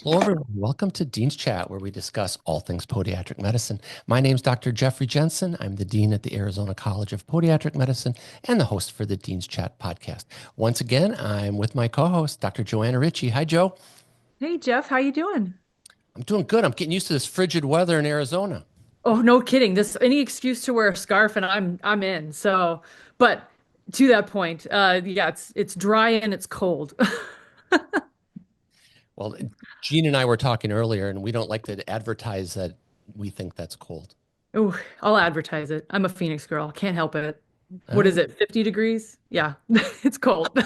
Hello, everyone. Welcome to Dean's Chat, where we discuss all things podiatric medicine. My name is Dr. Jeffrey Jensen. I'm the Dean at the Arizona College of Podiatric Medicine and the host for the Dean's Chat podcast. Once again, I'm with my co-host, Dr. Joanna Richey. Hi, Joe. Hey Jeff, how you doing? I'm doing good. I'm getting used to this frigid weather in Arizona. Oh, no kidding. This any excuse to wear a scarf and I'm in. So, but to that point, yeah, it's dry and it's cold. Well, Gene and I were talking earlier, and we don't like to advertise that we think that's cold. Oh, I'll advertise it. I'm a Phoenix girl. Can't help it. What Uh, is it? 50 degrees? Yeah, it's cold.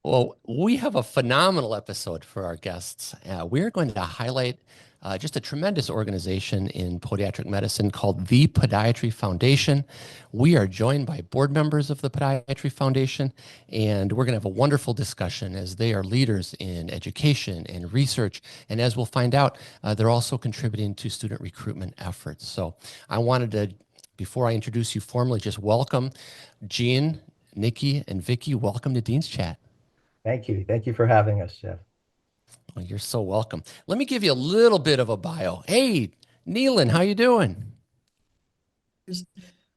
Well, we have a phenomenal episode for our guests. We're going to highlight just a tremendous organization in podiatric medicine called the Podiatry Foundation. We are joined by board members of the Podiatry Foundation, and we're going to have a wonderful discussion as they are leaders in education and research. And as we'll find out, they're also contributing to student recruitment efforts. So I wanted to, before I introduce you formally, just welcome Gene, Nikki, and Vicky. Welcome to Dean's Chat. Thank you. Thank you for having us, Jeff. Well, you're so welcome. Let me give you a little bit of a bio. Hey, Neelan, how you doing?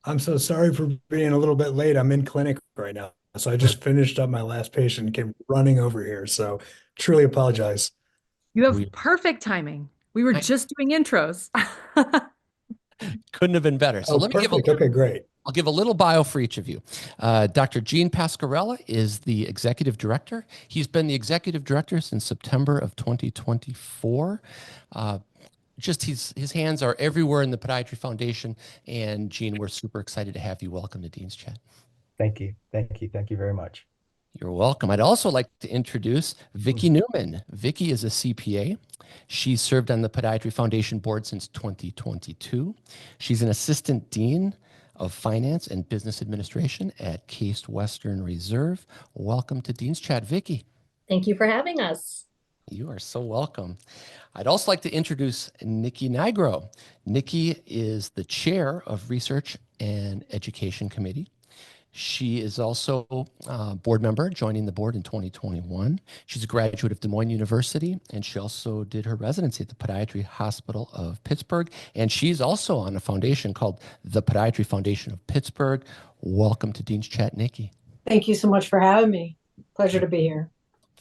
I'm so sorry for being a little bit late. I'm in clinic right now. So I just finished up my last patient and came running over here. So truly apologize. You have We perfect timing. We were I just doing intros. couldn't have been better. So Oh, let me give a perfect. Okay, great. I'll give a little bio for each of you. Dr. Gene Pascarella is the executive director. He's been the executive director since September of 2024. Just his hands are everywhere in the Podiatry Foundation. And Gene, we're super excited to have you. Welcome to Dean's Chat. Thank you. Thank you. Thank you very much. You're welcome. I'd also like to introduce Vicky Newman. Vicky is a CPA. She's served on the Podiatry Foundation board since 2022. She's an assistant dean of finance and business administration at Case Western Reserve. Welcome to Dean's Chat, Vicky. Thank you for having us. You are so welcome. I'd also like to introduce Nikki Nigro. Nikki is the chair of Research and Education Committee. She is also a board member, joining the board in 2021. She's a graduate of Des Moines University, and she also did her residency at the Podiatry Hospital of Pittsburgh. And she's also on a foundation called the Podiatry Foundation of Pittsburgh. Welcome to Dean's Chat, Nikki. Thank you so much for having me. Pleasure to be here.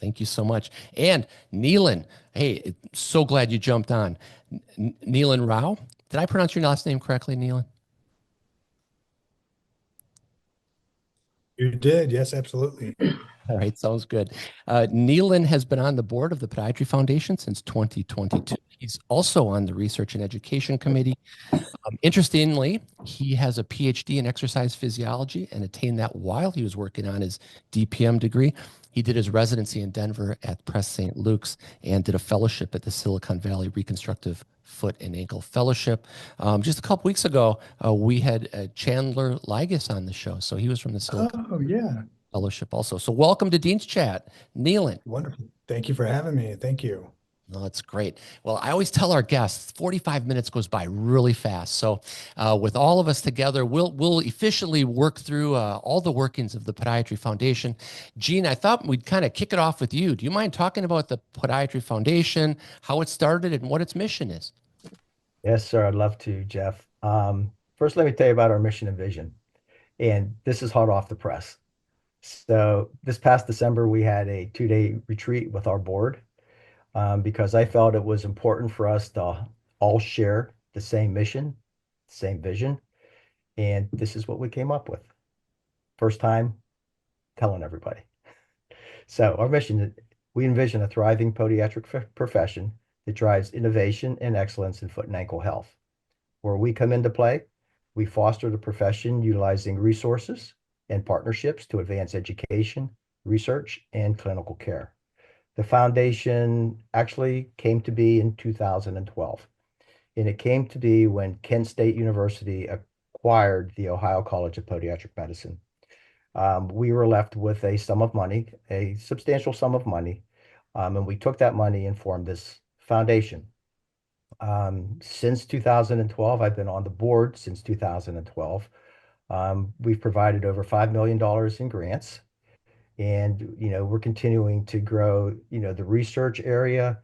Thank you so much. And Neelan, hey, so glad you jumped on. Neelan Rao, did I pronounce your last name correctly, Neelan? You did. Yes, absolutely. All right, sounds good. Neelan has been on the board of the Podiatry Foundation since 2022. He's also on the Research and Education Committee. Interestingly, he has a PhD in exercise physiology and attained that while he was working on his DPM degree. He did his residency in Denver at Press St. Luke's and did a fellowship at the Silicon Valley Reconstructive Foot and Ankle Fellowship. Just a couple weeks ago, we had Chandler Ligas on the show. So he was from the Silicon Oh, yeah. Fellowship also. So welcome to Dean's Chat, Neelan. Wonderful. Thank you for having me. Thank you. No, that's great. Well, I always tell our guests 45 minutes goes by really fast. So with all of us together, we'll efficiently work through all the workings of the Podiatry Foundation. Gene, I thought we'd kind of kick it off with you. Do you mind talking about the Podiatry Foundation, how it started, and what its mission is? Yes, sir. I'd love to, Jeff. First, let me tell you about our mission and vision. And this is hot off the press. So this past December, we had a 2-day retreat with our board because I felt it was important for us to all share the same mission, same vision. And this is what we came up with. First time telling everybody. So our mission, we envision a thriving podiatric profession that drives innovation and excellence in foot and ankle health. Where we come into play, we foster the profession utilizing resources and partnerships to advance education, research, and clinical care. The foundation actually came to be in 2012, and it came to be when Kent State University acquired the Ohio College of Podiatric Medicine. We were left with a sum of money, a substantial sum of money, and we took that money and formed this foundation. Since 2012, I've been on the board since 2012. We've provided over $5 million in grants, and we're continuing to grow the research area,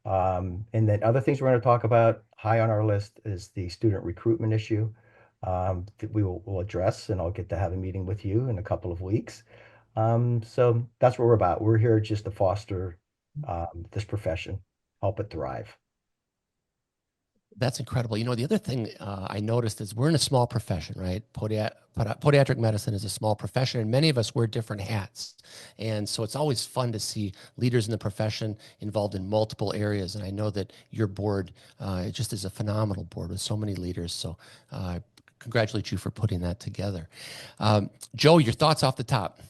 And then other things we're going to talk about, high on our list is the student recruitment issue that we'll address, and I'll get to have a meeting with you in a couple of weeks. So that's what we're about. We're here just to foster this profession, help it thrive. That's incredible. You know, the other thing I noticed is we're in a small profession, right? Podiatric medicine is a small profession, and many of us wear different hats. And so it's always fun to see leaders in the profession involved in multiple areas. And I know that your board just is a phenomenal board with so many leaders. So I congratulate you for putting that together. Joe, your thoughts off the top.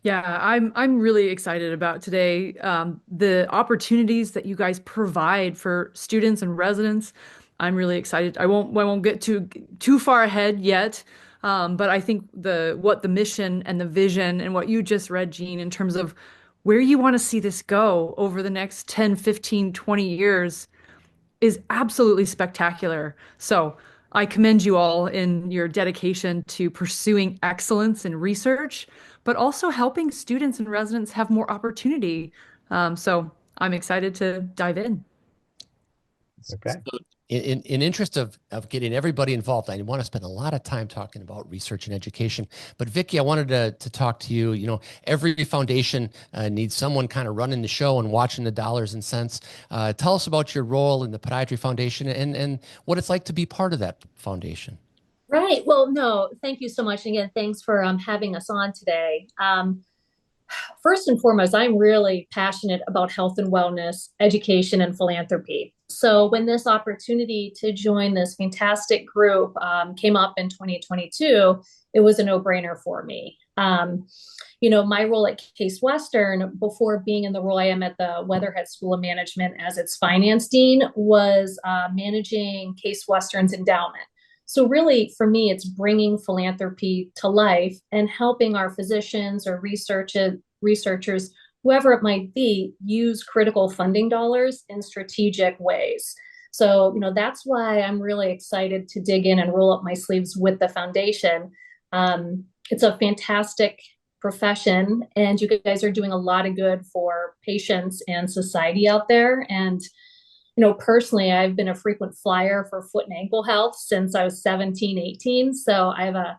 Yeah, I'm really excited about today. The opportunities that you guys provide for students and residents. I'm really excited. I won't get too far ahead yet. But I think what the mission and the vision and what you just read, Gene, in terms of where you want to see this go over the next 10, 15, 20 years is absolutely spectacular. So I commend you all in your dedication to pursuing excellence in research, but also helping students and residents have more opportunity. So I'm excited to dive in. Okay. So in interest of getting everybody involved, I want to spend a lot of time talking about research and education. But Vicki, I wanted to talk to you. You know, every foundation needs someone kind of running the show and watching the dollars and cents. Tell us about your role in the Podiatry Foundation and what it's like to be part of that foundation. Right. Well, no, thank you so much. And again, thanks for having us on today. First and foremost, I'm really passionate about health and wellness, education, and philanthropy. So when this opportunity to join this fantastic group came up in 2022, it was a no-brainer for me. My role at Case Western, before being in the role I am at the Weatherhead School of Management as its finance dean, was managing Case Western's endowment. So really, for me, it's bringing philanthropy to life and helping our physicians or researchers, whoever it might be, use critical funding dollars in strategic ways. So, that's why I'm really excited to dig in and roll up my sleeves with the foundation. It's a fantastic profession, and you guys are doing a lot of good for patients and society out there. And personally, I've been a frequent flyer for foot and ankle health since I was 17, 18. So I have a,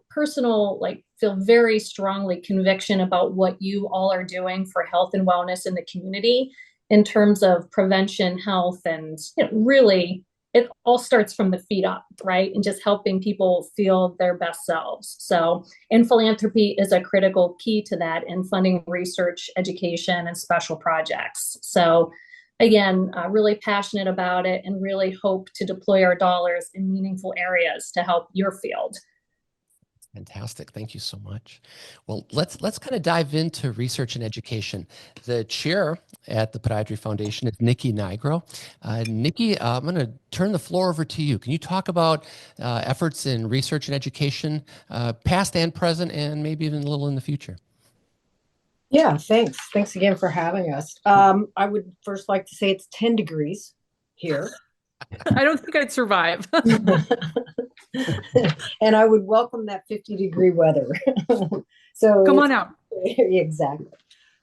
personal, feel very strongly conviction about what you all are doing for health and wellness in the community in terms of prevention, health, and really, it all starts from the feet up, right? And just helping people feel their best selves. So, and philanthropy is a critical key to that in funding research, education, and special projects. So, again, really passionate about it and really hope to deploy our dollars in meaningful areas to help your field. Fantastic. Thank you so much. Well, let's kind of dive into research and education. The chair at the Podiatry Foundation is Nikki Nigro. Nikki, I'm going to turn the floor over to you. Can you talk about efforts in research and education, past and present, and maybe even a little in the future? Yeah, thanks. Thanks again for having us. I would first like to say it's 10 degrees here. I don't think I'd survive. And I would welcome that 50-degree weather. So Come on out. Exactly.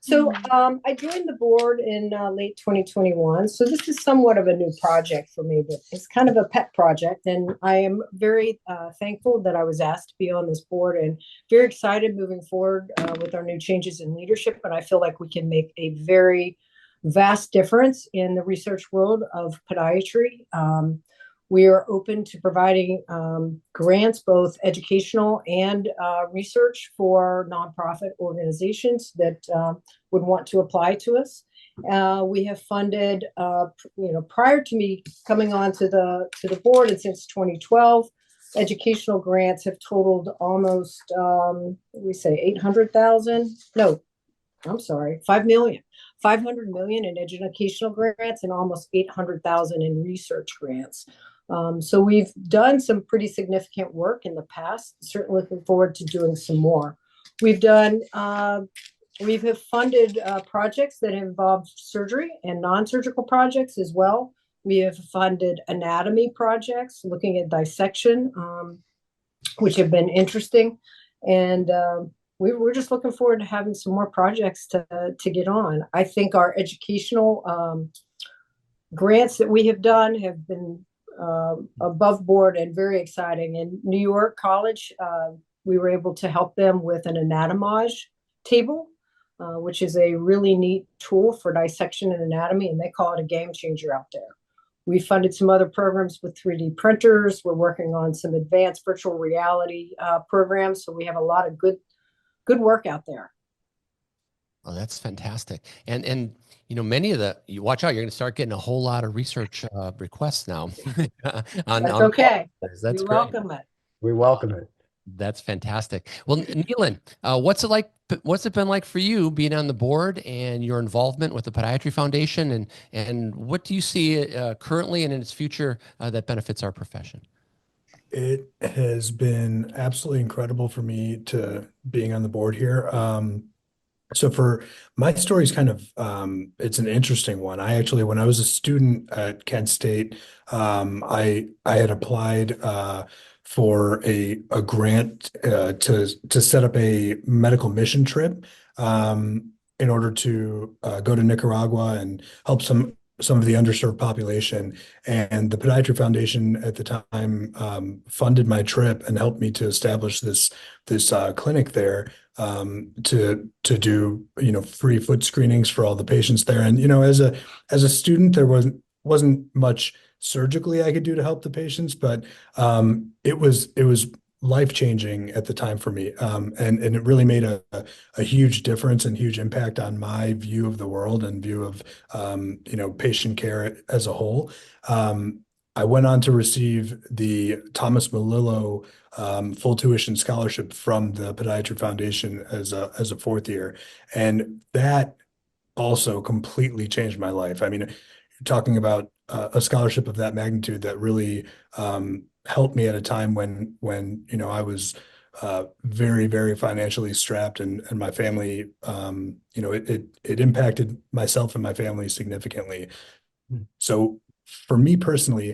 So I joined the board in late 2021. So this is somewhat of a new project for me, but it's kind of a pet project. And I am very thankful that I was asked to be on this board and very excited moving forward with our new changes in leadership. And I feel like we can make a very vast difference in the research world of podiatry. We are open to providing grants, both educational and research, for nonprofit organizations that would want to apply to us. We have funded, prior to me coming on to the board, and since 2012, educational grants have totaled almost, we say 800,000. No, I'm sorry, 5 million. 500 million in educational grants and almost 800,000 in research grants. So we've done some pretty significant work in the past, certainly looking forward to doing some more. We have funded projects that involve surgery and non-surgical projects as well. We have funded anatomy projects, looking at dissection, which have been interesting. And we're just looking forward to having some more projects to get on. I think our educational grants that we have done have been above board and very exciting. In New York College, we were able to help them with an anatomage table, which is a really neat tool for dissection and anatomy, and they call it a game changer out there. We funded some other programs with 3D printers. We're working on some advanced virtual reality programs, so we have a lot of good work out there. Oh, that's fantastic. And you know, many of you watch out, you're going to start getting a whole lot of research requests now. That's okay. That's we great. welcome it. We welcome it. That's fantastic. Well, Neelan, what's it been like for you being on the board and your involvement with the Podiatry Foundation, and what do you see currently and in its future that benefits our profession? It has been absolutely incredible for me to being on the board here. So for my story is kind of, it's an interesting one. I actually, when I was a student at Kent State, I had applied for a grant to set up a medical mission trip in order to go to Nicaragua and help some of the underserved population. And the Podiatry Foundation at the time funded my trip and helped me to establish this clinic there to do, you know, free foot screenings for all the patients there. And, you know, as a student, there wasn't much surgically I could do to help the patients, but it was life-changing at the time for me. And it really made a huge difference and huge impact on my view of the world and view of, you know, patient care as a whole. I went on to receive the Thomas Melillo full tuition scholarship from the Podiatry Foundation as a fourth year. And that also completely changed my life. I mean, you're talking about a scholarship of that magnitude that really helped me at a time when you know I was very, very financially strapped, and my family, you know, it impacted myself and my family significantly. So for me personally,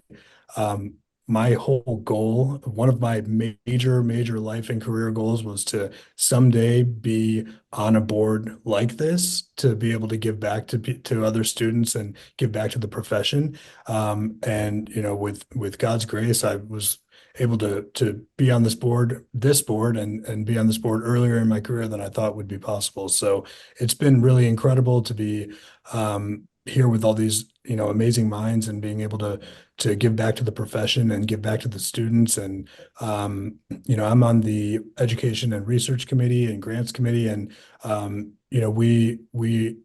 my whole goal, one of my major life and career goals, was to someday be on a board like this, to be able to give back to other students and give back to the profession. And you know, with God's grace, I was able to be on this board and be on this board earlier in my career than I thought would be possible. So it's been really incredible to be here with all these, you know, amazing minds and being able to give back to the profession and give back to the students. And you know, I'm on the education and research committee and grants committee, and you know, we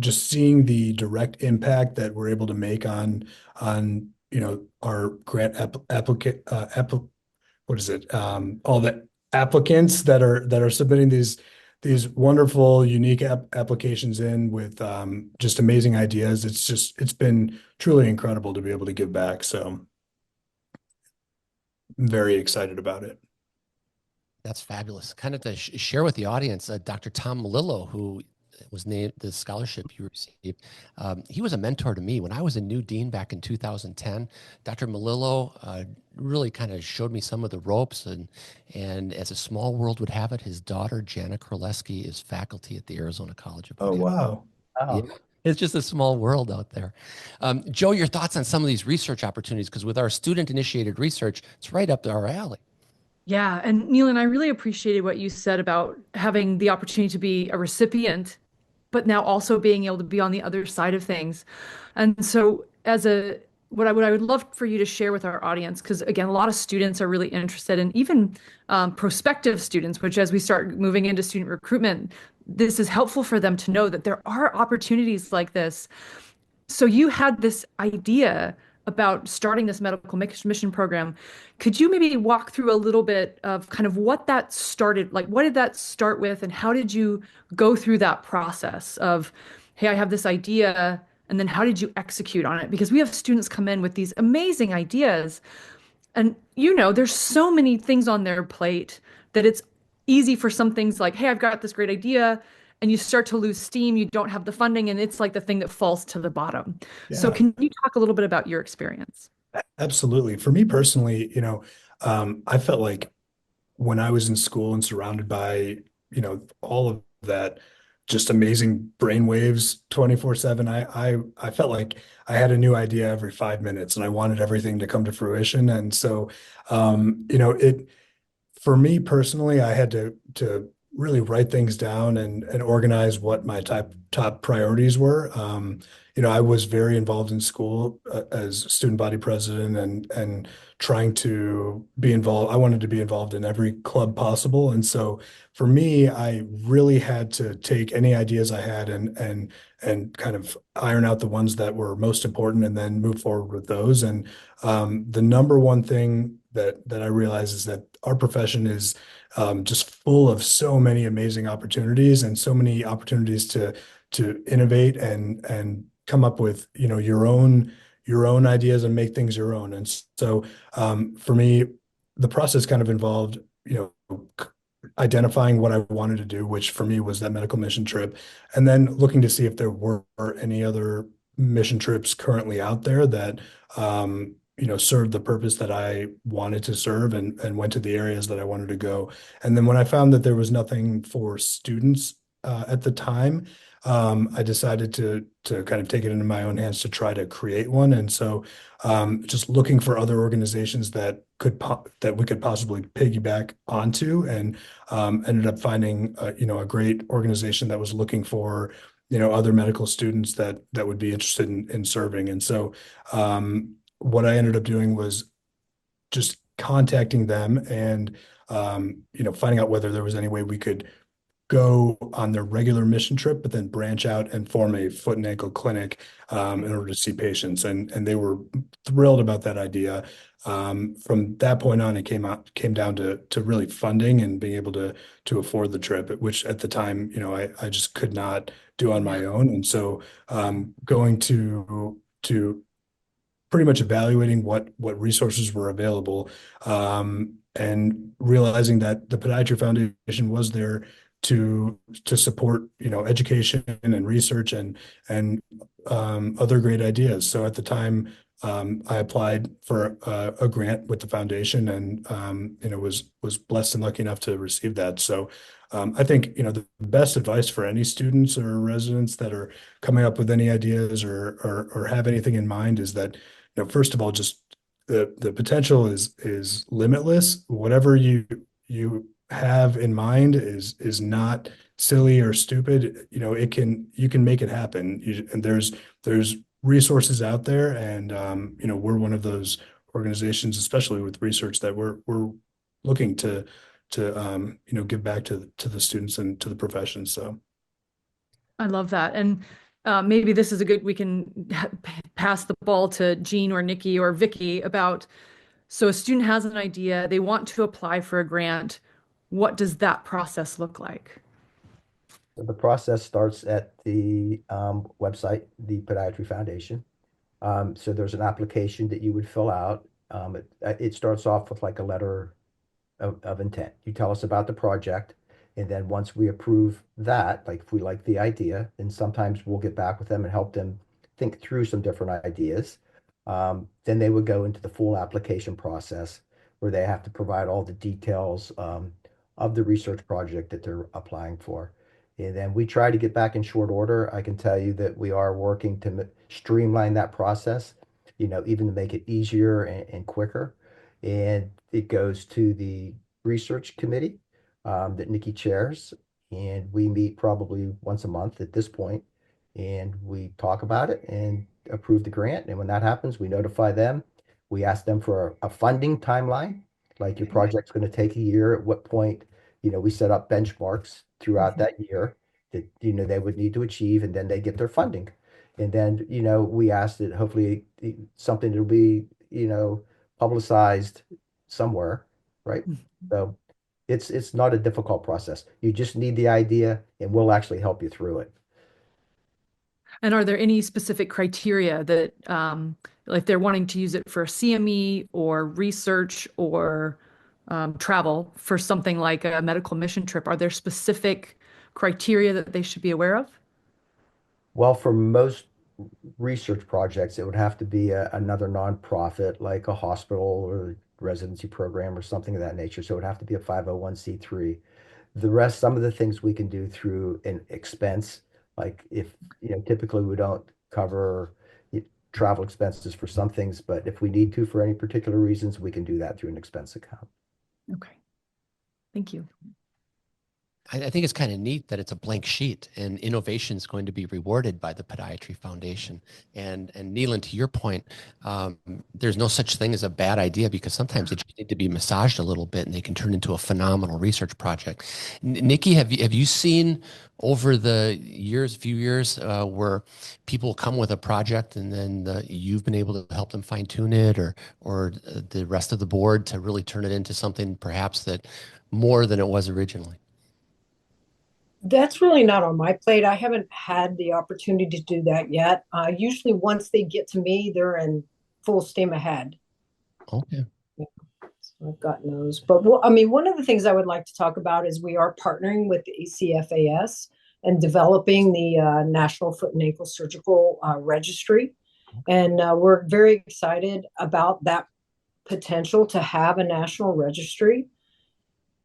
just seeing the direct impact that we're able to make on you know, our grant applicant what is it, all the applicants that are submitting these wonderful, unique applications in with just amazing ideas. It's been truly incredible to be able to give back. So I'm very excited about it. That's fabulous. Kind of to share with the audience, Dr. Tom Melillo, who was named the scholarship you received. He was a mentor to me when I was a new dean back in 2010. Dr. Melillo really kind of showed me some of the ropes, and as a small world would have it, his daughter Jana Kraleski is faculty at the Arizona College of Podiatry. Oh wow! Yeah, it's just a small world out there. Joe, your thoughts on some of these research opportunities? Because with our student-initiated research, it's right up our alley. Yeah, and Neelan, I really appreciated what you said about having the opportunity to be a recipient, but now also being able to be on the other side of things. And so what I would love for you to share with our audience, because again, a lot of students are really interested, and even prospective students, which as we start moving into student recruitment, this is helpful for them to know that there are opportunities like this. So you had this idea about starting this medical mission program. Could you maybe walk through a little bit of kind of what that started, like what did that start with, and how did you go through that process of, hey, I have this idea, and then how did you execute on it? Because we have students come in with these amazing ideas, and you know, there's so many things on their plate that it's easy for some things like, hey, I've got this great idea, and you start to lose steam, you don't have the funding, and it's like the thing that falls to the bottom. Yeah. So can you talk a little bit about your experience? Absolutely. For me personally, you know, I felt like when I was in school and surrounded by, you know, all of that just amazing brain waves 24/7. I felt like I had a new idea every 5 minutes, and I wanted everything to come to fruition. And so, it for me personally, I had to really write things down and organize what my top priorities were. I was very involved in school as student body president and trying to be involved. I wanted to be involved in every club possible. And so for me, I really had to take any ideas I had and kind of iron out the ones that were most important and then move forward with those. And the number one thing that I realize is that our profession is just full of so many amazing opportunities and so many opportunities to innovate and come up with your own ideas and make things your own. And so for me, the process kind of involved identifying what I wanted to do, which for me was that medical mission trip, and then looking to see if there were any other mission trips currently out there that served the purpose that I wanted to serve and went to the areas that I wanted to go. And then when I found that there was nothing for students at the time, I decided to kind of take it into my own hands to try to create one. And so just looking for other organizations that we could possibly piggyback onto, and ended up finding a great organization that was looking for other medical students that would be interested in serving. And so what I ended up doing was just contacting them and finding out whether there was any way we could go on their regular mission trip, but then branch out and form a foot and ankle clinic in order to see patients. And they were thrilled about that idea. From that point on, it came down to really funding and being able to afford the trip, which at the time, I just could not do on my own. And so going to pretty much evaluating what resources were available, and realizing that the Podiatry Foundation was there to support education and research and other great ideas. So at the time, I applied for a grant with the foundation and was blessed and lucky enough to receive that. So I think the best advice for any students or residents that are coming up with any ideas or have anything in mind is that first of all, just the potential is limitless. Whatever you have in mind is not silly or stupid. You can make it happen. And there's resources out there, and we're one of those organizations, especially with research, that we're looking to give back to the students and to the profession. So I love that. And maybe this is we can pass the ball to Jean or Nikki or Vicky about, so a student has an idea, they want to apply for a grant. What does that process look like? So the process starts at the website, the Podiatry Foundation. So there's an application that you would fill out. It starts off with like a letter of intent. You tell us about the project, and then once we approve that, like if we like the idea, then sometimes we'll get back with them and help them think through some different ideas. Then they would go into the full application process where they have to provide all the details of the research project that they're applying for. And then we try to get back in short order. I can tell you that we are working to streamline that process, even to make it easier and quicker. And it goes to the research committee that Nikki chairs, and we meet probably once a month at this point, and we talk about it and approve the grant. And when that happens, we notify them. We ask them for a funding timeline, like your project's going to take a year. At what point, we set up benchmarks throughout that year that they would need to achieve, and then they get their funding. And then we ask that hopefully something that'll be publicized somewhere, right? So it's not a difficult process. You just need the idea, and we'll actually help you through it. And are there any specific criteria that, like they're wanting to use it for CME or research or travel for something like a medical mission trip? Are there specific criteria that they should be aware of? Well, for most research projects, it would have to be another nonprofit, like a hospital or residency program or something of that nature. So it would have to be a 501c3. The rest, some of the things we can do through an expense, like if, typically we don't cover travel expenses for some things, but if we need to for any particular reasons, we can do that through an expense account. Okay. Thank you. I think it's kind of neat that it's a blank sheet and innovation is going to be rewarded by the Podiatry Foundation. And Neelan, to your point, there's no such thing as a bad idea because sometimes they just need to be massaged a little bit and they can turn into a phenomenal research project. Nikki, have you seen over the few years, where people come with a project and then you've been able to help them fine tune it, or the rest of the board to really turn it into something perhaps that more than it was originally? That's really not on my plate. I haven't had the opportunity to do that yet. Usually once they get to me, they're in full steam ahead. Okay. Yeah, so I've gotten those. But I mean, one of the things I would like to talk about is we are partnering with the ACFAS and developing the National Foot and Ankle Surgical Registry. And we're very excited about that potential to have a national registry.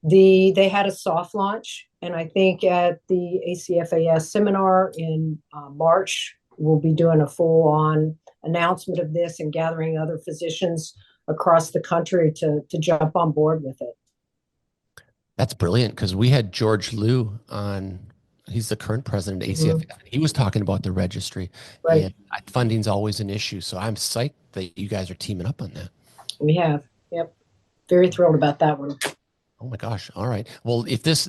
They had a soft launch, and I think at the ACFAS seminar in March, we'll be doing a full-on announcement of this and gathering other physicians across the country to jump on board with it. That's brilliant because we had George Liu on. He's the current president of ACFAS. Mm-hmm. He was talking about the registry, Right. and funding's always an issue. So I'm psyched that you guys are teaming up on that. We have, yep, very thrilled about that one. Oh my gosh! All right. Well, if this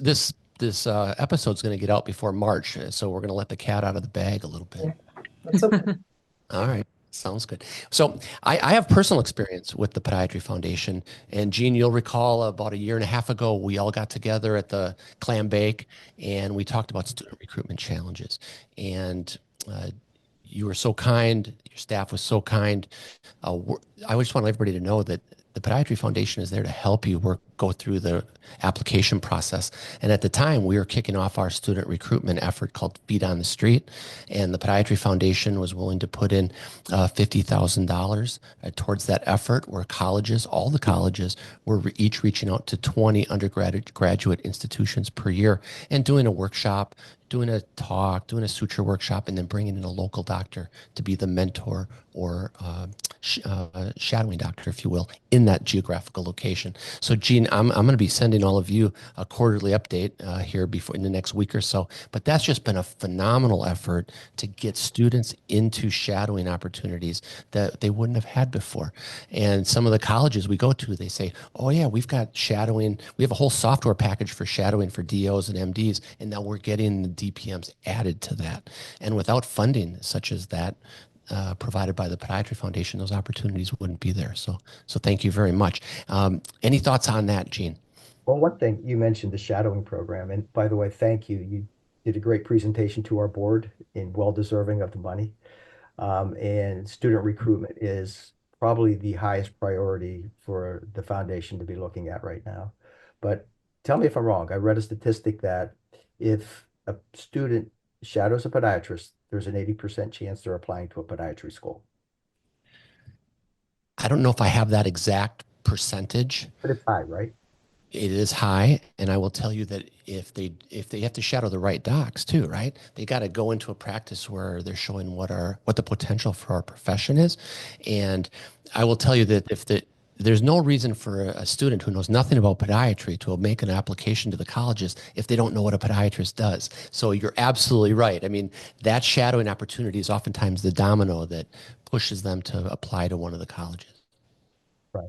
episode's going to get out before March, so we're going to let the cat out of the bag a little bit. Yeah, that's okay. All right. Sounds good. So I have personal experience with the Podiatry Foundation. And Gene, you'll recall about 1.5 years ago, we all got together at the clam bake and we talked about student recruitment challenges. And you were so kind, your staff was so kind. I just want everybody to know that the Podiatry Foundation is there to help you go through the application process. And at the time, we were kicking off our student recruitment effort called Feet on the Street. And the Podiatry Foundation was willing to put in $50,000 towards that effort, where all the colleges were each reaching out to 20 undergraduate institutions per year and doing a workshop, doing a talk, doing a suture workshop, and then bringing in a local doctor to be the mentor or shadowing doctor, if you will, in that geographical location. So Gene, I'm going to be sending all of you a quarterly update here in the next week or so, but that's just been a phenomenal effort to get students into shadowing opportunities that they wouldn't have had before. And some of the colleges we go to, they say, oh yeah, we've got shadowing. We have a whole software package for shadowing for DOs and MDs, and now we're getting the DPMs added to that. And without funding such as that, provided by the Podiatry Foundation, those opportunities wouldn't be there. So thank you very much. Any thoughts on that, Gene? Well, one thing you mentioned, the shadowing program, and by the way, thank you. You did a great presentation to our board and well deserving of the money. And student recruitment is probably the highest priority for the foundation to be looking at right now. But tell me if I'm wrong. I read a statistic that if a student shadows a podiatrist, there's an 80% chance they're applying to a podiatry school. I don't know if I have that exact percentage. But it's high, right? It is high, and I will tell you that if they have to shadow the right docs too, right? They got to go into a practice where they're showing what the potential for our profession is. And I will tell you that there's no reason for a student who knows nothing about podiatry to make an application to the colleges if they don't know what a podiatrist does. So you're absolutely right. I mean, that shadowing opportunity is oftentimes the domino that pushes them to apply to one of the colleges. Right.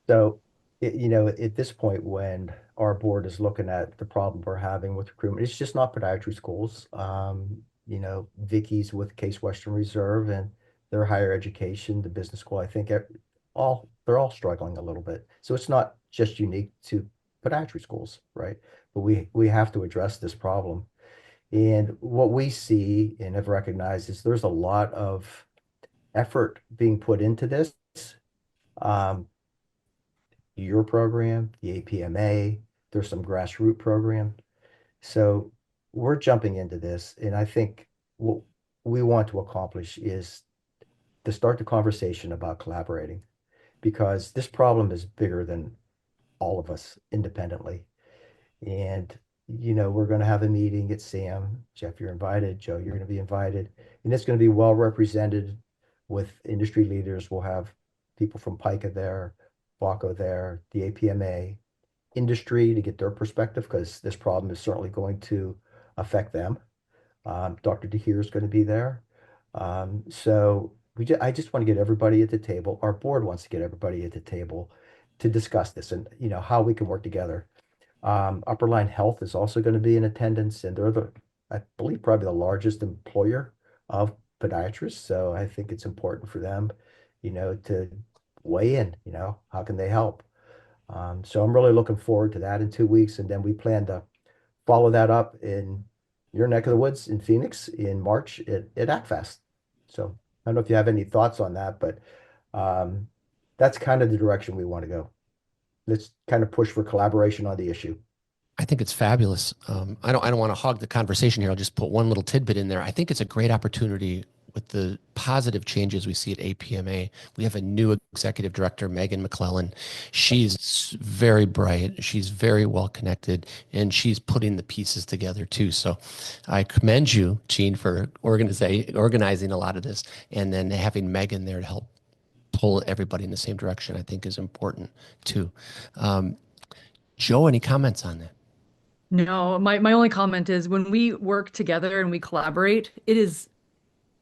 So, at this point, when our board is looking at the problem we're having with recruitment, it's just not podiatry schools. Vicky's with Case Western Reserve and their higher education, the business school, I think they're all struggling a little bit. So it's not just unique to podiatry schools, right? But we have to address this problem. And what we see and have recognized is there's a lot of effort being put into this. Your program, the APMA, there's some grassroots program. So we're jumping into this, and I think what we want to accomplish is to start the conversation about collaborating, because this problem is bigger than all of us independently. And, you know, we're going to have a meeting at Sam. Jeff, you're invited. Joe, you're going to be invited. And it's going to be well represented with industry leaders. We'll have people from PICA there, BACO there, the APMA, industry to get their perspective because this problem is certainly going to affect them. Dr. DeHeer is going to be there. So I just want to get everybody at the table. Our board wants to get everybody at the table to discuss this and, you know, how we can work together. Upperline Health is also going to be in attendance, and they're I believe, probably the largest employer of podiatrists. So I think it's important for them, you know, to weigh in, you know, how can they help? So I'm really looking forward to that in 2 weeks. And then we plan to follow that up in your neck of the woods in Phoenix in March at ACFAS. So I don't know if you have any thoughts on that, but that's kind of the direction we want to go. Let's kind of push for collaboration on the issue. I think it's fabulous. I don't want to hog the conversation here. I'll just put one little tidbit in there. I think it's a great opportunity with the positive changes we see at APMA. We have a new executive director, Megan McClellan. She's very bright. She's very well connected, and she's putting the pieces together too. So I commend you, Gene, for organizing a lot of this, and then having Megan there to help pull everybody in the same direction, I think is important too. Joe, any comments on that? No, my only comment is when we work together and we collaborate, it is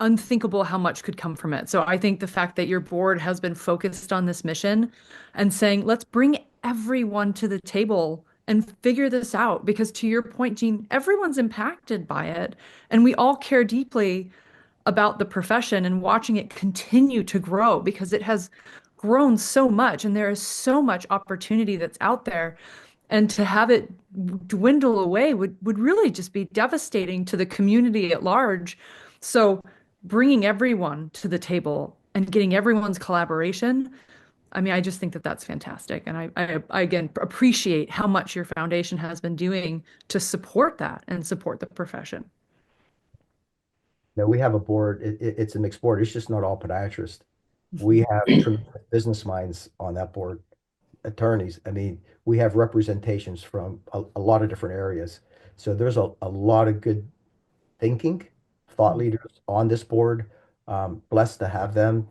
unthinkable how much could come from it. So I think the fact that your board has been focused on this mission and saying, let's bring everyone to the table and figure this out. Because to your point, Gene, everyone's impacted by it. And we all care deeply about the profession and watching it continue to grow because it has grown so much and there is so much opportunity that's out there. And to have it dwindle away would really just be devastating to the community at large. So bringing everyone to the table and getting everyone's collaboration, I mean, I just think that that's fantastic. And I again appreciate how much your foundation has been doing to support that and support the profession. Now we have a board. It's a mixed board. It's just not all podiatrists. We have tremendous business minds on that board, attorneys. I mean, we have representations from a lot of different areas. So there's a lot of good thinking, thought leaders on this board. Blessed to have them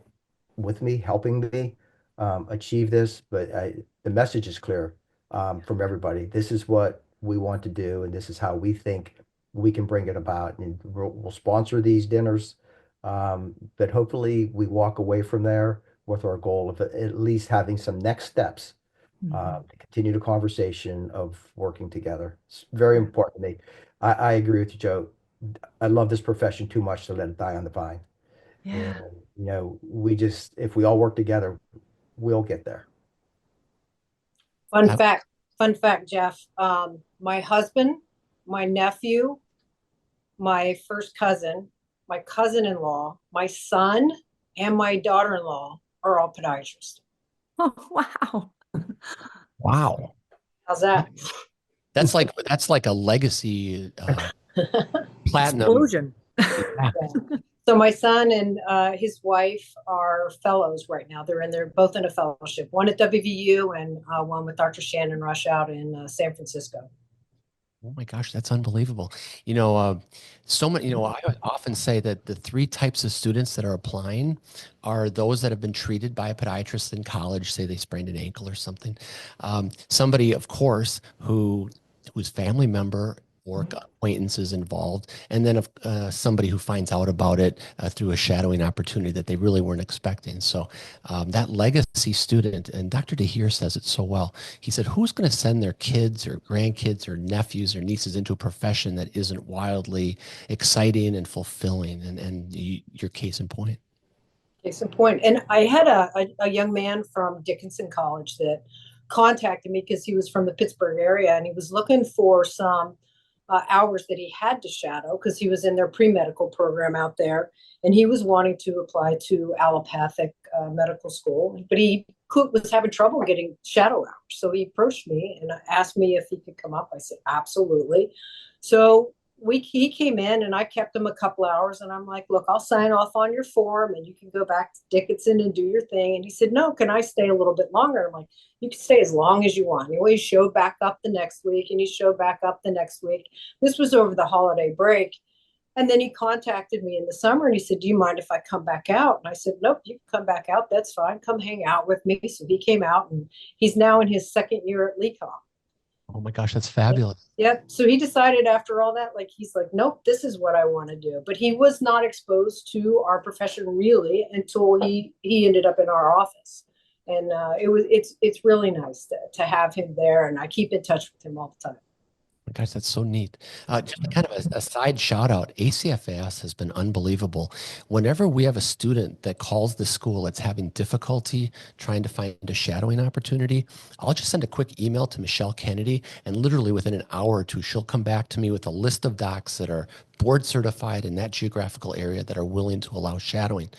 with me, helping me achieve this. But the message is clear from everybody. This is what we want to do, and this is how we think we can bring it about. And we'll sponsor these dinners, but hopefully we walk away from there with our goal of at least having some next steps to continue the conversation of working together. It's very important to me. I agree with you, Joe. I love this profession too much to let it die on the vine. Yeah. And, you know, if we all work together, we'll get there. Fun fact, Jeff. My husband, my nephew, my first cousin, my cousin-in-law, my son, and my daughter-in-law are all podiatrists. Oh, wow. Wow. How's that? That's like a legacy platinum. Explosion. Yeah. So my son and his wife are fellows right now. They're both in a fellowship, one at WVU and one with Dr. Shannon Rush out in San Francisco. Oh my gosh, that's unbelievable. You know, so many, you know, I often say that the three types of students that are applying are those that have been treated by a podiatrist in college, say they sprained an ankle or something. Somebody, of course, whose family member or acquaintance is involved, and then somebody who finds out about it through a shadowing opportunity that they really weren't expecting. So that legacy student, and Dr. DeHeer says it so well. He said, who's going to send their kids or grandkids or nephews or nieces into a profession that isn't wildly exciting and fulfilling? And your case in point. Case in point. And I had a young man from Dickinson College that contacted me because he was from the Pittsburgh area and he was looking for some hours that he had to shadow because he was in their pre-medical program out there, and he was wanting to apply to allopathic medical school, but he was having trouble getting shadow hours. So he approached me and asked me if he could come up. I said, absolutely. So he came in and I kept him a couple hours and I'm like, look, I'll sign off on your form and you can go back to Dickinson and do your thing. And he said, no, can I stay a little bit longer? I'm like, you can stay as long as you want. Anyway, he showed back up the next week and he showed back up the next week. This was over the holiday break. And then he contacted me in the summer and he said, do you mind if I come back out? And I said, nope, you can come back out. That's fine. Come hang out with me. So he came out and he's now in his second year at LECOM. Oh my gosh, that's fabulous. Yep. So he decided after all that, like, he's like, nope, this is what I want to do. But he was not exposed to our profession really until he ended up in our office. And it's really nice to have him there. And I keep in touch with him all the time. Gosh, that's so neat. Just kind of a side shout out, ACFAS has been unbelievable. Whenever we have a student that calls the school that's having difficulty trying to find a shadowing opportunity, I'll just send a quick email to Michelle Kennedy, and literally within an hour or two, she'll come back to me with a list of docs that are board certified in that geographical area that are willing to allow shadowing.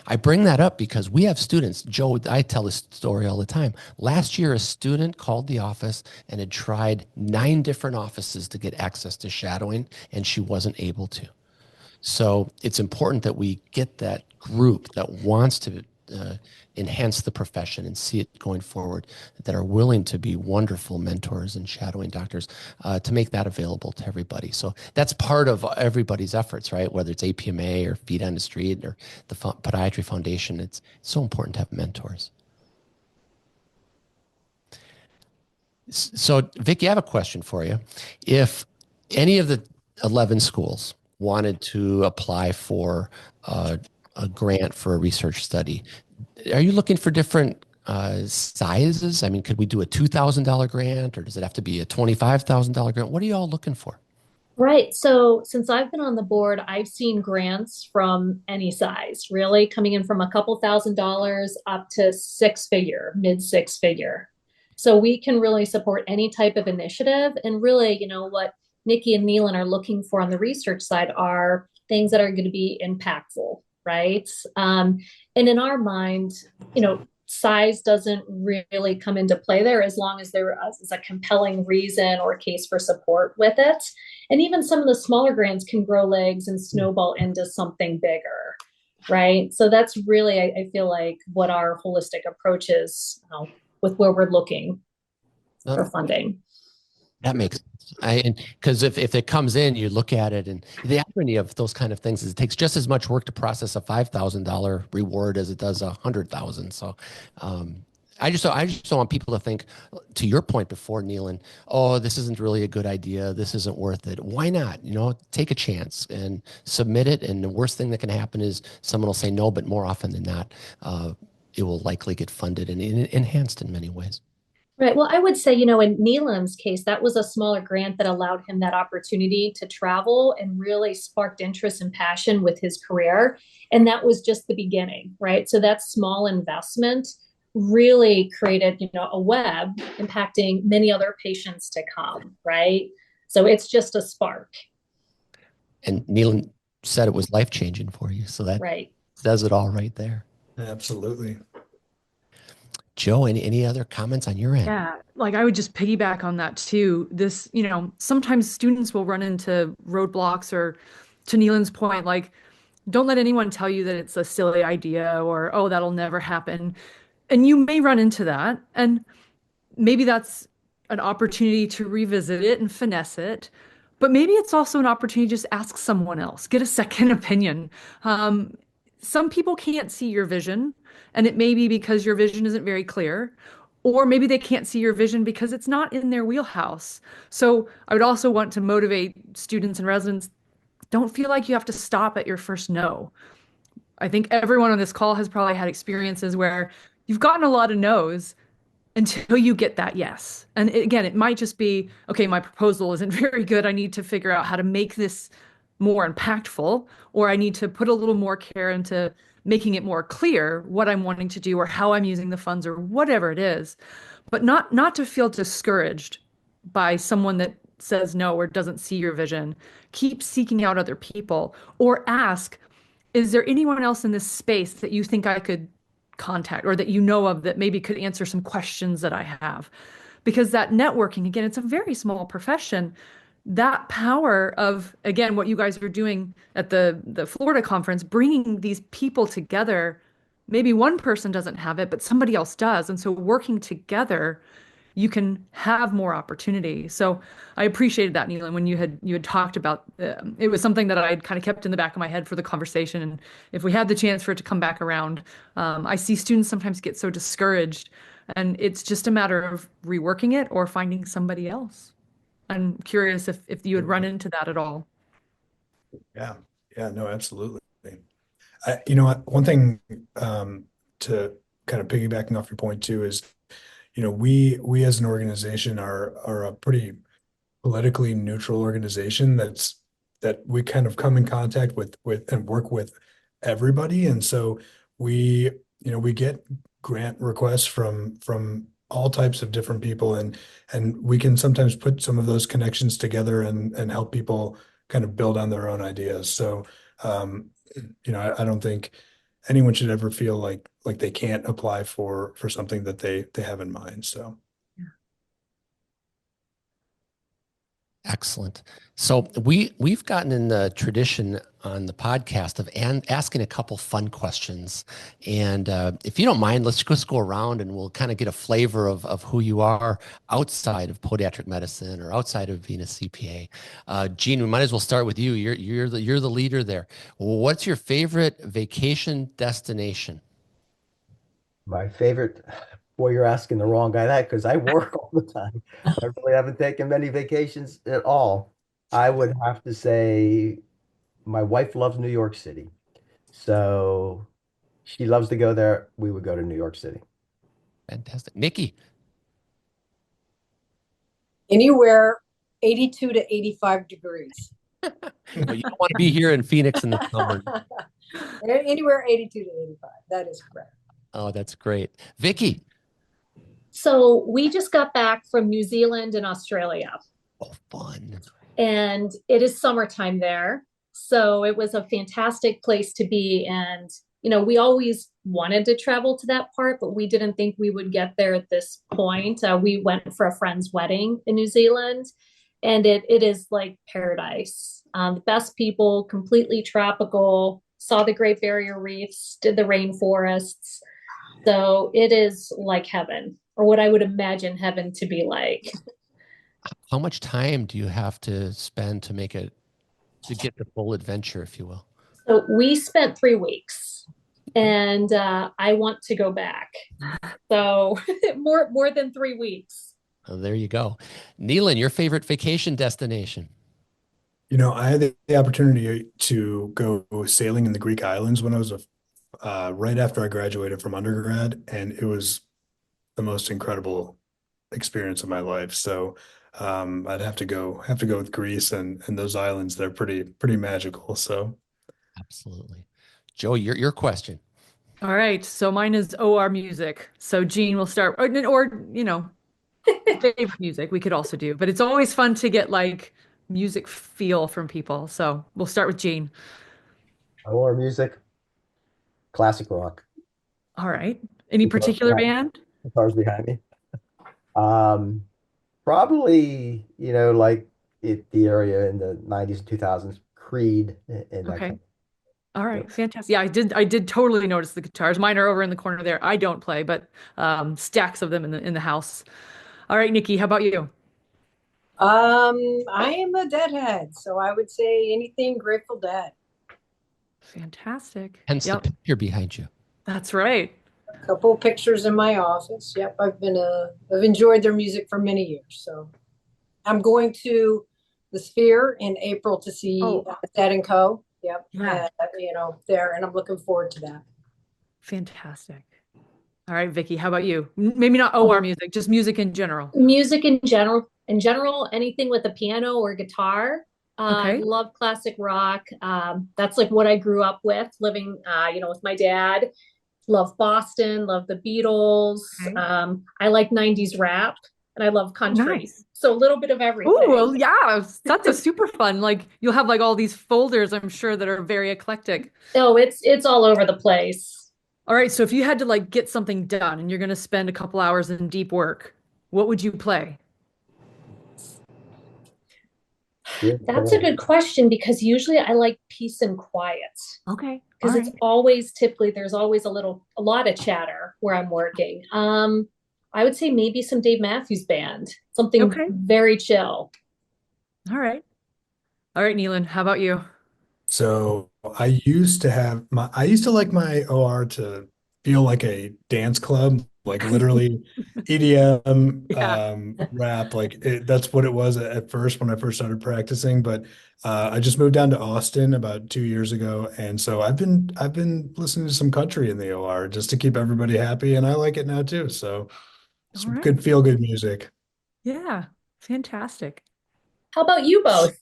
I bring that up because we have students, Joe, I tell this story all the time. Last year, a student called the office and had tried 9 different offices to get access to shadowing, and she wasn't able to. So it's important that we get that group that wants to enhance the profession and see it going forward, that are willing to be wonderful mentors and shadowing doctors, to make that available to everybody. So that's part of everybody's efforts, right? Whether it's APMA or Feet on the Street or the Podiatry Foundation, it's so important to have mentors. So Vicki, I have a question for you. If any of the 11 schools wanted to apply for a grant for a research study, are you looking for different sizes? I mean, could we do a $2,000 grant, or does it have to be a $25,000 grant? What are you all looking for? Right. So since I've been on the board, I've seen grants from any size, really coming in from a couple $1,000s up to mid six figure. So we can really support any type of initiative. And really, what Nikki and Neelan are looking for on the research side are things that are going to be impactful, right? And in our mind, size doesn't really come into play there as long as there is a compelling reason or case for support with it. And even some of the smaller grants can grow legs and snowball into something bigger, right? So that's really, I feel like, what our holistic approach is with where we're looking for funding. That makes sense. Because if it comes in, you look at it, and the irony of those kind of things is it takes just as much work to process a $5,000 reward as it does $100,000. So I just don't want people to think, to your point before, Neelan, oh, this isn't really a good idea. This isn't worth it. Why not? Take a chance and submit it. And the worst thing that can happen is someone will say no, but more often than not, it will likely get funded and enhanced in many ways. Right. Well, I would say, in Neelan's case, that was a smaller grant that allowed him that opportunity to travel and really sparked interest and passion with his career. And that was just the beginning, right? So that small investment really created, a web impacting many other patients to come, right? So it's just a spark. And Neelan said it was life-changing for you. So that does it all right there. Absolutely. Joe, any other comments on your end? Yeah, like I would just piggyback on that too. This, sometimes students will run into roadblocks, or to Neelan's point, like, don't let anyone tell you that it's a silly idea or, oh, that'll never happen. And you may run into that. And maybe that's an opportunity to revisit it and finesse it. But maybe it's also an opportunity to just ask someone else, get a second opinion. Some people can't see your vision, and it may be because your vision isn't very clear, or maybe they can't see your vision because it's not in their wheelhouse. So I would also want to motivate students and residents, don't feel like you have to stop at your first no. I think everyone on this call has probably had experiences where you've gotten a lot of no's until you get that yes. And again, it might just be, okay, my proposal isn't very good. I need to figure out how to make this more impactful, or I need to put a little more care into making it more clear what I'm wanting to do or how I'm using the funds or whatever it is, but not to feel discouraged by someone that says no or doesn't see your vision. Keep seeking out other people, or ask, is there anyone else in this space that you think I could contact or that you know of that maybe could answer some questions that I have? Because that networking, again, it's a very small profession. that power of, again, what you guys are doing at the Florida conference, bringing these people together. Maybe one person doesn't have it, but somebody else does. And so working together, you can have more opportunity. So I appreciated that, Neil. And when you had talked about it was something that I had kind of kept in the back of my head for the conversation. And if we had the chance for it to come back around, I see students sometimes get so discouraged, and it's just a matter of reworking it or finding somebody else. I'm curious if you had run into that at all. Yeah. Yeah, no, absolutely. You know what, one thing to kind of piggybacking off your point too is, we as an organization are a pretty politically neutral organization that we kind of come in contact with and work with everybody. And so we get grant requests from all types of different people, and we can sometimes put some of those connections together and help people kind of build on their own ideas. So I don't think anyone should ever feel like they can't apply for something that they have in mind. So Excellent. So we've gotten in the tradition on the podcast of asking a couple fun questions. And if you don't mind, let's just go around and we'll kind of get a flavor of who you are outside of podiatric medicine or outside of being a CPA. Gene, we might as well start with you. You're the leader there. What's your favorite vacation destination? My favorite, boy, you're asking the wrong guy that because I work all the time. I really haven't taken many vacations at all. I would have to say my wife loves New York City. So she loves to go there. We would go to New York City. Fantastic. Nikki? Anywhere 82 to 85 degrees. Well, you don't want to be here in Phoenix in the summer. Anywhere 82 to 85. That is correct. Oh, that's great. Vicky? So we just got back from New Zealand and Australia, Oh, fun. and it is summertime there. So it was a fantastic place to be. And, we always wanted to travel to that part, but we didn't think we would get there at this point. We went for a friend's wedding in New Zealand, and it is like paradise. The best people, completely tropical, saw the Great Barrier Reefs, did the rainforests. So it is like heaven, or what I would imagine heaven to be like. How much time do you have to spend to get the full adventure, if you will? So we spent 3 weeks, and I want to go back. So more than 3 weeks. Oh, there you go. Neelan, your favorite vacation destination? I had the opportunity to go sailing in the Greek islands when I was right after I graduated from undergrad, and it was the most incredible experience of my life. So I'd have to go with Greece and those islands. They're pretty magical. So Absolutely. Joe, your question. All right, so mine is OR music. So Gene will start, or favorite music we could also do, but it's always fun to get like music feel from people. So we'll start with Gene. Or music, classic rock. All right. Any Guitars particular behind, band? guitars behind me. Um, Probably, like the area in the 90s and 2000s, Creed and that Okay. kind All of. right, fantastic. Yeah, I did totally notice the guitars. Mine are over in the corner there. I don't play, but stacks of them in the house. All right, Nikki, how about you? I am a Deadhead, so I would say anything Grateful Dead. Fantastic. Hence the Yep, picture behind you. that's right. A couple pictures in my office. Yep, I've enjoyed their music for many years. So I'm going to the Sphere in April to see Oh, Dead and Co. Yep, yeah, there, and I'm looking forward to that. fantastic. All right, Vicky, how about you? Maybe not OR music, just music in general. Music in general, anything with a piano or guitar. Okay. Love classic rock. That's like what I grew up with, living, with my dad. Love Boston, love the Beatles. Okay. I like 90s rap, and I love country. Nice. So a little bit of everything. Oh, well, yeah, that's a super fun. Like you'll have like all these folders, I'm sure, that are very eclectic. Oh, it's all over the place. All right, so if you had to like get something done and you're going to spend a couple hours in deep work, what would you play? That's a good question because usually I like peace and quiet. Okay. Because All it's right. always typically there's always a lot of chatter where I'm working. I would say maybe some Dave Matthews Band, something Okay. very chill. All right. All right, Neelan, how about you? So I used to like my OR to feel like a dance club, like literally EDM, Yeah. rap, that's what it was at first when I first started practicing. But I just moved down to Austin about 2 years ago, and so I've been listening to some country in the OR just to keep everybody happy, and I like it now too. So it's All right. good feel good music. Yeah. Fantastic. How about you both?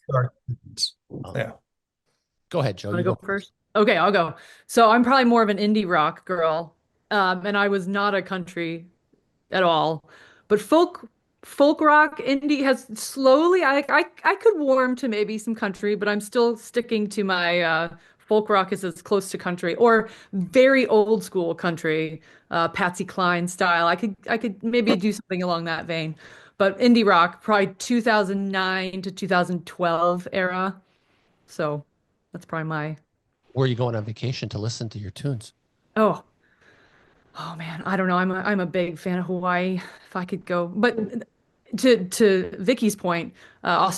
Yeah. Go ahead, Joe. Want to You go go. first? Okay, I'll go. So I'm probably more of an indie rock girl. And I was not a country at all. But folk rock indie has slowly I could warm to maybe some country, but I'm still sticking to my folk rock is as close to country or very old school country, Patsy Cline style. I could maybe do something along that vein. But indie rock, probably 2009 to 2012 era. So that's probably my Where are you going on vacation to listen to your tunes? oh. Oh man, I don't know. I'm a big fan of Hawaii. If I could go, but to Vicky's point,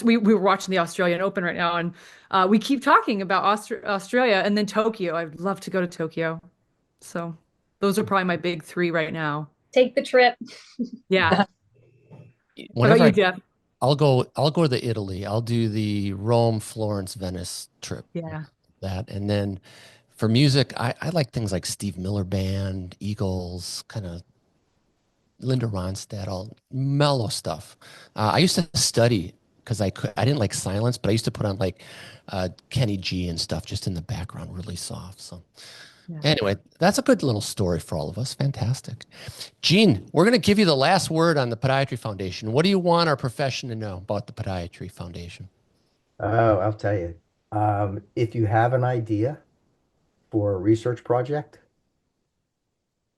we were watching the Australian Open right now, and we keep talking about Australia and then Tokyo. I'd love to go to Tokyo. So those are probably my big three right now. Take the trip. Yeah. How about Whenever you, Jeff? I'll go to Italy. I'll do the Rome, Florence, Venice trip. Yeah. That. And then for music, I like things like Steve Miller Band, Eagles, kind of Linda Ronstadt, all mellow stuff. I used to study because I didn't like silence, but I used to put on like Kenny G and stuff just in the background, really soft. So Yeah. anyway, that's a good little story for all of us. Fantastic. Gene, we're going to give you the last word on the Podiatry Foundation. What do you want our profession to know about the Podiatry Foundation? Oh, I'll tell you. If you have an idea for a research project,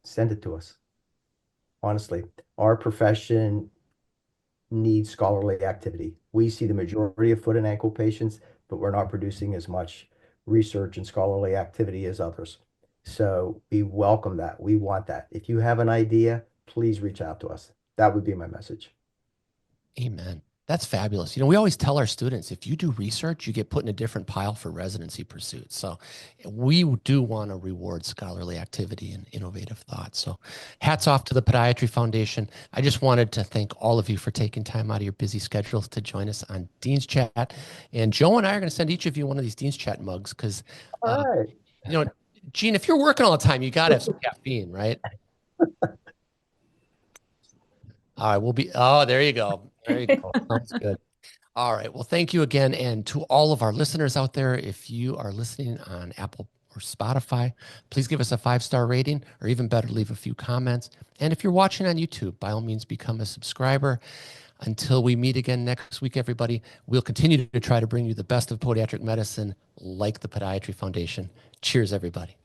send it to us. Honestly, our profession needs scholarly activity. We see the majority of foot and ankle patients, but we're not producing as much research and scholarly activity as others. So we welcome that. We want that. If you have an idea, please reach out to us. That would be my message. Amen. That's fabulous. We always tell our students, if you do research, you get put in a different pile for residency pursuits. So we do want to reward scholarly activity and innovative thought. So hats off to the Podiatry Foundation. I just wanted to thank all of you for taking time out of your busy schedules to join us on Dean's Chat. And Joe and I are going to send each of you one of these Dean's Chat mugs because, All right. Gene, if you're working all the time, you got to have some caffeine, right? All right, oh, there you go. There you go. Sounds good. All right. Well, thank you again. And to all of our listeners out there, if you are listening on Apple or Spotify, please give us a 5-star rating, or even better, leave a few comments. And if you're watching on YouTube, by all means, become a subscriber. Until we meet again next week, everybody, we'll continue to try to bring you the best of podiatric medicine like the Podiatry Foundation. Cheers, everybody.